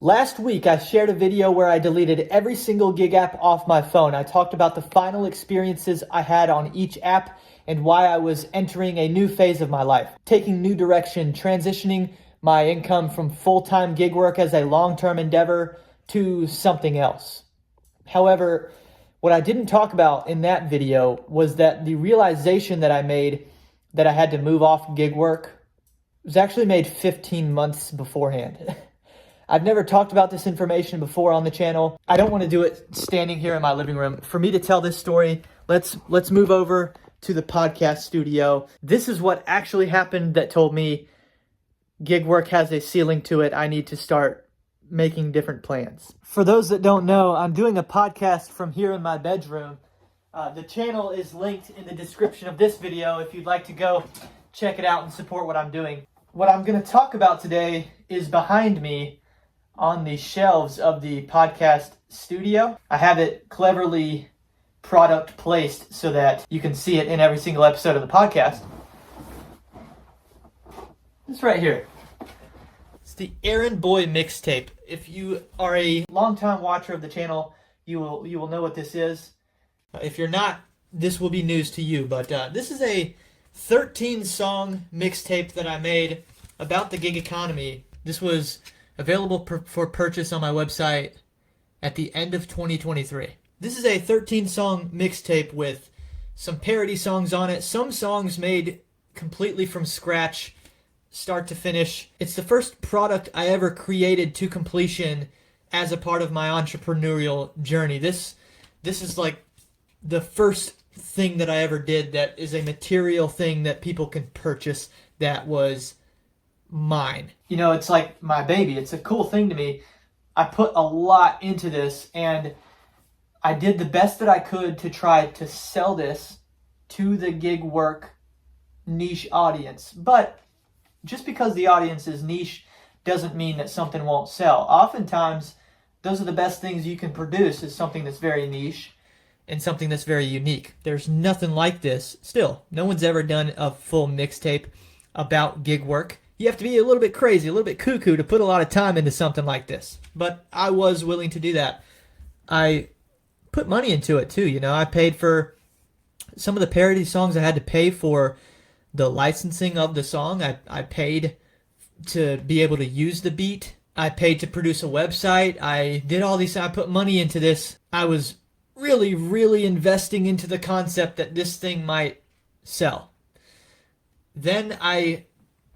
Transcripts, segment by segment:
Last week, I shared a video where I deleted every single gig app off my phone. I talked about the final experiences I had on each app and why I was entering a new phase of my life, taking new direction, transitioning my income from full-time gig work as a long-term endeavor to something else. However, what I didn't talk about in that video was that the realization that I made that I had to move off gig work was actually made 15 months beforehand. I've never talked about this information before on the channel. I don't want to do it standing here in my living room. For me to tell this story, let's move over to the podcast studio. This is what actually happened that told me gig work has a ceiling to it. I need to start making different plans. For those that don't know, I'm doing a podcast from here in my bedroom. The channel is linked in the description of this video if you'd like to go check it out and support what I'm doing. What I'm going to talk about today is behind me on the shelves of the podcast studio. I have it cleverly product placed so that you can see it in every single episode of the podcast. It's right here. It's the Errand Boy mixtape. If you are a longtime watcher of the channel, you will know what this is. If you're not, this will be news to you. But this is a 13-song mixtape that I made about the gig economy. This was available for purchase on my website at the end of 2023. This is a 13-song mixtape with some parody songs on it. Some songs made completely from scratch, start to finish. It's the first product I ever created to completion as a part of my entrepreneurial journey. This is like the first thing that I ever did that is a material thing that people can purchase that was mine. You know, it's like my baby. It's a cool thing to me. I put a lot into this and I did the best that I could to try to sell this to the gig work niche audience. But just because the audience is niche doesn't mean that something won't sell. Oftentimes, those are the best things you can produce is something that's very niche and something that's very unique. There's nothing like this still. No one's ever done a full mixtape about gig work. You have to be a little bit crazy, a little bit cuckoo to put a lot of time into something like this. But I was willing to do that. I put money into it too, you know. I paid for some of the parody songs. I had to pay for the licensing of the song. I paid to be able to use the beat. I paid to produce a website. I did all these. I put money into this. I was really, really investing into the concept that this thing might sell. Then I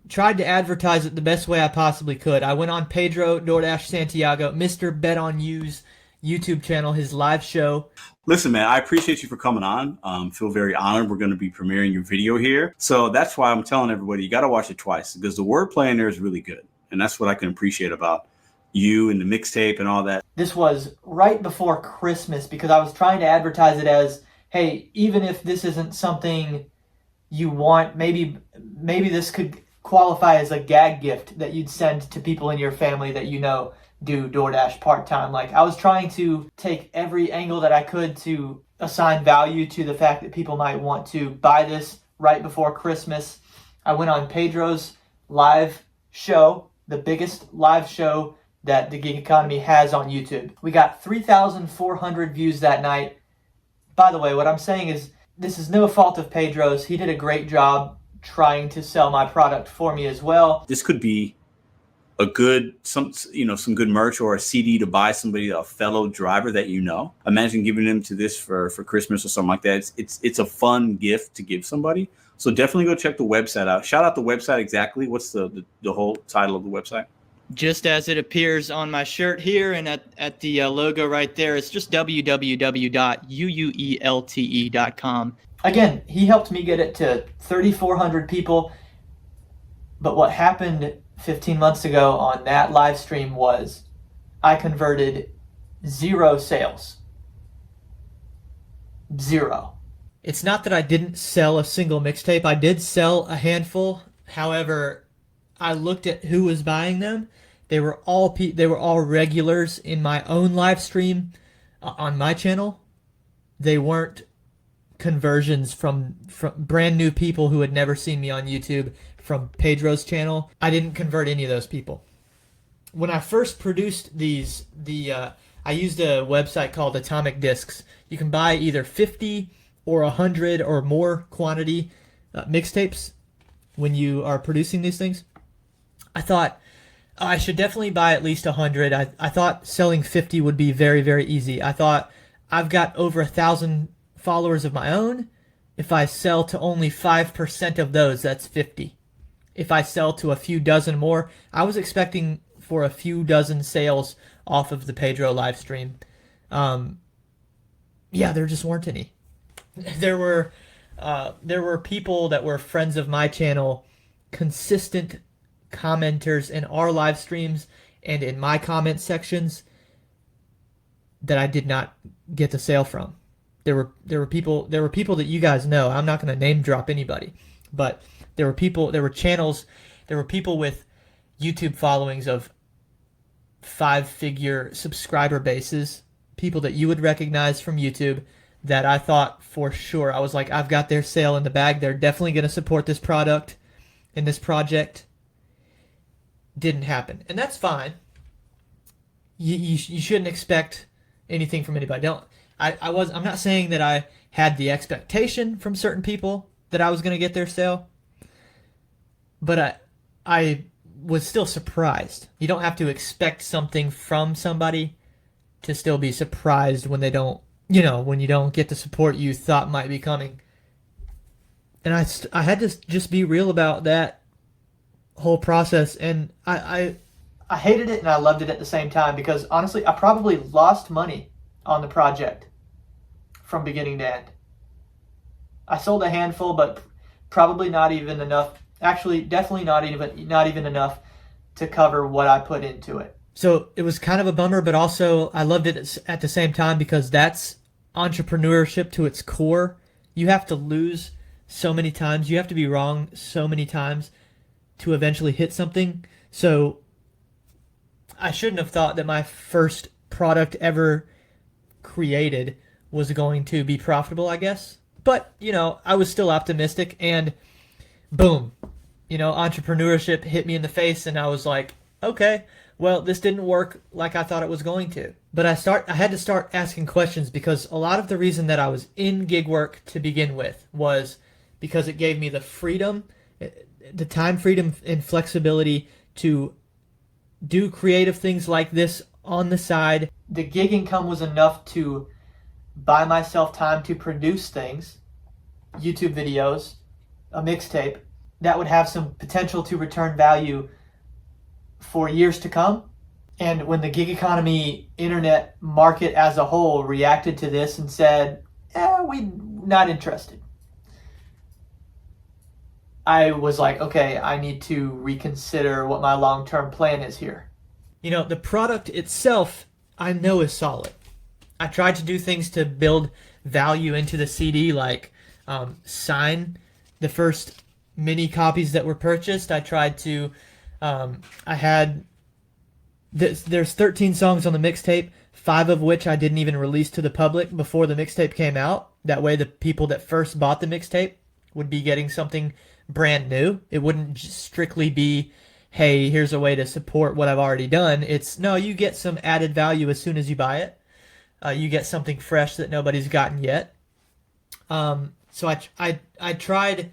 tried to advertise it the best way I possibly could. I went on Pedro DoorDash Santiago, Mr. Bet on You's YouTube channel, his live show. Listen, man, I appreciate you for coming on. Feel very honored. We're going to be premiering your video here. So that's why I'm telling everybody, you got to watch it twice because the wordplay in there is really good. And that's what I can appreciate about you and the mixtape and all that. This was right before Christmas because I was trying to advertise it as, hey, even if this isn't something you want, maybe this could qualify as a gag gift that you'd send to people in your family that you know do DoorDash part-time. Like, I was trying to take every angle that I could to assign value to the fact that people might want to buy this right before Christmas. I went on Pedro's live show, the biggest live show that the gig economy has on YouTube. We got 3,400 views that night. By the way, what I'm saying is this is no fault of Pedro's. He did a great job trying to sell my product for me as well. This could be a good, some good merch or a CD to buy somebody, a fellow driver that you know. Imagine giving them to this for Christmas or something like that. It's a fun gift to give somebody. So definitely go check the website out. Shout out the website exactly. What's the whole title of the website? Just as it appears on my shirt here and at the logo right there, it's just www.uuelte.com. Again, he helped me get it to 3,400 people. But what happened 15 months ago on that live stream was I converted 0 sales. 0. It's not that I didn't sell a single mixtape. I did sell a handful. However, I looked at who was buying them. They were all regulars in my own live stream on my channel. They weren't conversions from brand new people who had never seen me on YouTube from Pedro's channel. I didn't convert any of those people. when I first produced these, I used a website called Atomic Discs. You can buy either 50 or 100 or more quantity mixtapes when you are producing these things. I thought I should definitely buy at least 100. I thought selling 50 would be very, very easy. I thought I've got over 1,000 followers of my own. If I sell to only 5% of those, that's 50. If I sell to a few dozen more, I was expecting for a few dozen sales off of the Pedro live stream. There just weren't any. There were people that were friends of my channel, consistent commenters in our live streams and in my comment sections, that I did not get the sale from. There were people that you guys know. I'm not going to name drop anybody, but there were people with YouTube followings of 5-figure subscriber bases, people that you would recognize from YouTube, that I thought for sure, I was like, I've got their sale in the bag. They're definitely going to support this product and this project. Didn't happen. And that's fine. You shouldn't expect anything from anybody. I'm not saying that I had the expectation from certain people that I was going to get their sale, but I was still surprised. You don't have to expect something from somebody to still be surprised when they don't, when you don't get the support you thought might be coming. And I had to just be real about that whole process, and I hated it and I loved it at the same time, because honestly, I probably lost money on the project from beginning to end. I sold a handful, but probably not even enough. Actually, definitely not even enough to cover what I put into it. So it was kind of a bummer, but also I loved it at the same time, because that's entrepreneurship to its core. You have to lose so many times. You have to be wrong so many times to eventually hit something. So I shouldn't have thought that my first product ever created was going to be profitable, I guess. But, I was still optimistic, and boom, entrepreneurship hit me in the face, and I was like, okay, well, this didn't work like I thought it was going to. But I had to start asking questions, because a lot of the reason that I was in gig work to begin with was because it gave me the freedom, the time freedom and flexibility to do creative things like this on the side. The gig income was enough to buy myself time to produce things, YouTube videos, a mixtape, that would have some potential to return value for years to come. And when the gig economy internet market as a whole reacted to this and said, we're not interested, I was like, okay, I need to reconsider what my long-term plan is here. The product itself, I know, is solid. I tried to do things to build value into the CD, like sign the first mini copies that were purchased. I tried to, there's 13 songs on the mixtape, 5 of which I didn't even release to the public before the mixtape came out. That way the people that first bought the mixtape would be getting something brand new. It wouldn't just strictly be, hey, here's a way to support what I've already done. It's, no, you get some added value as soon as you buy it. You get something fresh that nobody's gotten yet. So I tried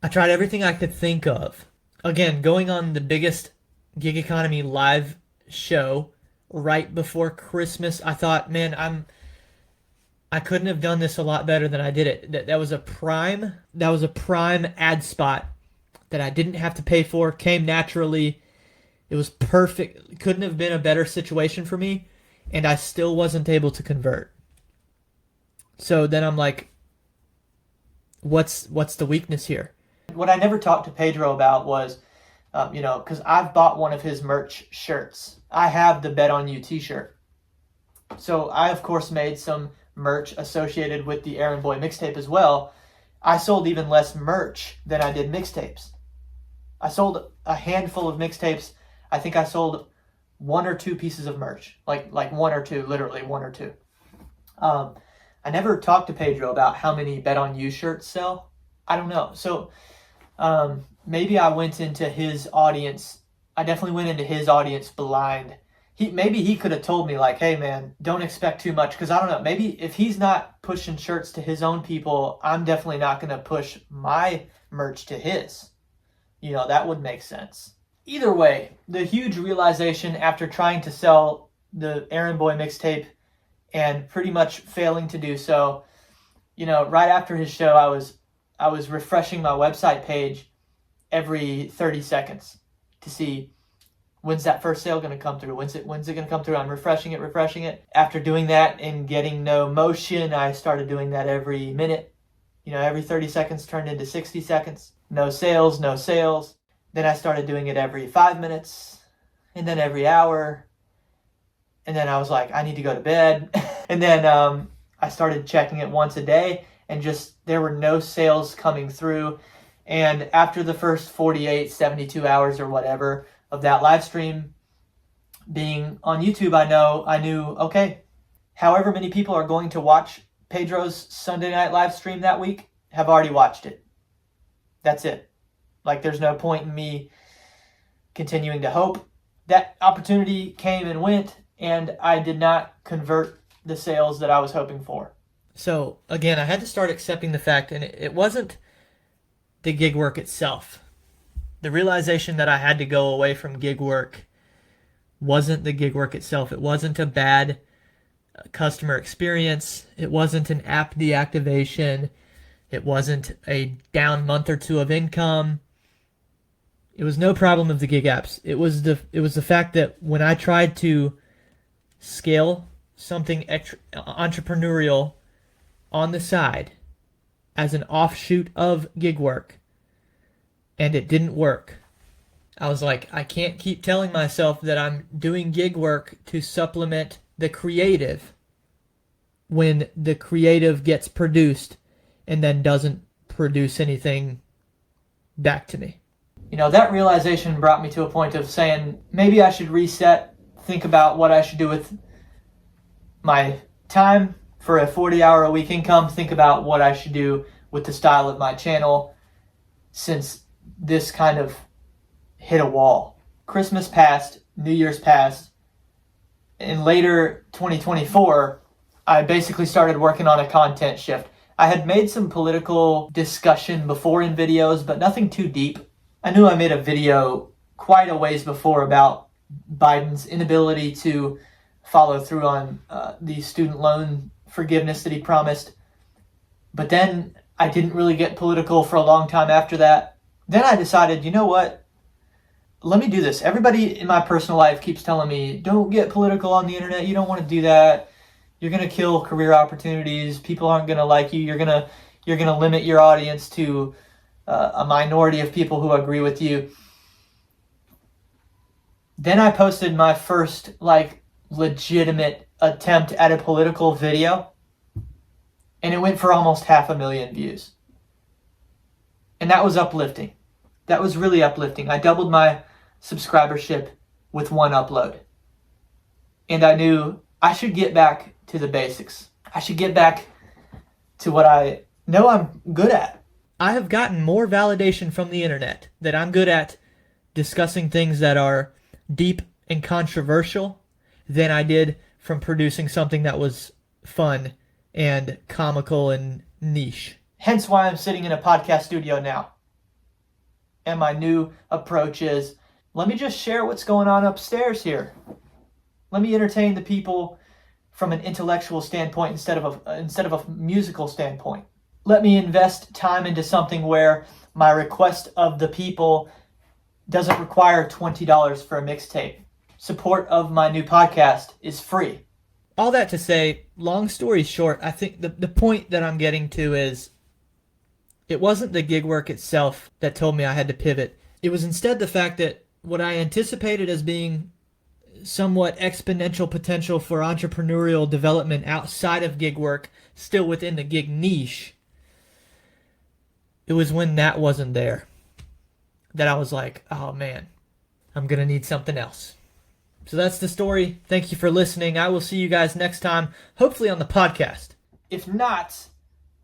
everything I could think of. Again, going on the biggest gig economy live show right before Christmas, I thought, man, I couldn't have done this a lot better than I did it. That was a prime ad spot that I didn't have to pay for, came naturally. It was perfect. It couldn't have been a better situation for me, and I still wasn't able to convert. So then I'm like, what's the weakness here? What I never talked to Pedro about was, because I've bought one of his merch shirts. I have the Bet on You t-shirt. So I, of course, made some merch associated with the Errand Boy mixtape as well. I sold even less merch than I did mixtapes. I sold a handful of mixtapes. I think I sold 1 or 2 pieces of merch, like 1 or 2, literally 1 or 2. I never talked to Pedro about how many Bet on You shirts sell. I don't know. So maybe I went into his audience I definitely went into his audience blind. Maybe he could have told me like, hey man, don't expect too much. Because I don't know, maybe if he's not pushing shirts to his own people, I'm definitely not going to push my merch to his. That would make sense. Either way, the huge realization after trying to sell the Errand Boy mixtape and pretty much failing to do so, right after his show, I was refreshing my website page every 30 seconds to see when's that first sale going to come through? When's it going to come through? I'm refreshing it. After doing that and getting no motion, I started doing that every minute. Every 30 seconds turned into 60 seconds. No sales. Then I started doing it every 5 minutes, and then every hour. And then I was like, I need to go to bed. And then I started checking it once a day, and just there were no sales coming through. And after the first 48, 72 hours or whatever of that live stream being on YouTube, I knew, okay, however many people are going to watch Pedro's Sunday night live stream that week have already watched it. That's it. Like, there's no point in me continuing to hope. That opportunity came and went, and I did not convert the sales that I was hoping for. So, again, I had to start accepting the fact, and it wasn't the gig work itself. The realization that I had to go away from gig work wasn't the gig work itself. It wasn't a bad customer experience. It wasn't an app deactivation. It wasn't a down month or two of income. It was no problem of the gig apps. It was the fact that when I tried to scale something entrepreneurial on the side as an offshoot of gig work, and it didn't work, I was like, I can't keep telling myself that I'm doing gig work to supplement the creative when the creative gets produced and then doesn't produce anything back to me. That realization brought me to a point of saying, maybe I should reset, think about what I should do with my time for a 40-hour-a-week income, think about what I should do with the style of my channel, since this kind of hit a wall. Christmas passed, New Year's passed. In later 2024, I basically started working on a content shift. I had made some political discussion before in videos, but nothing too deep. I knew I made a video quite a ways before about Biden's inability to follow through on the student loan forgiveness that he promised. But then I didn't really get political for a long time after that. Then I decided, you know what? Let me do this. Everybody in my personal life keeps telling me, don't get political on the internet. You don't want to do that. You're going to kill career opportunities. People aren't going to like you. You're going to limit your audience to a minority of people who agree with you. Then I posted my first legitimate attempt at a political video, and it went for almost 500,000 views. And that was uplifting. That was really uplifting. I doubled my subscribership with one upload. And I knew I should get back to the basics. I should get back to what I know I'm good at. I have gotten more validation from the internet that I'm good at discussing things that are deep and controversial than I did from producing something that was fun and comical and niche. Hence why I'm sitting in a podcast studio now. And my new approach is, let me just share what's going on upstairs here. Let me entertain the people from an intellectual standpoint instead of a musical standpoint. Let me invest time into something where my request of the people doesn't require $20 for a mixtape. Support of my new podcast is free. All that to say, long story short, I think the point that I'm getting to is it wasn't the gig work itself that told me I had to pivot. It was instead the fact that what I anticipated as being somewhat exponential potential for entrepreneurial development outside of gig work, still within the gig niche, it was when that wasn't there that I was like, oh man, I'm going to need something else. So that's the story. Thank you for listening. I will see you guys next time, hopefully on the podcast. If not,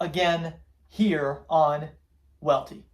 again, here on Welty.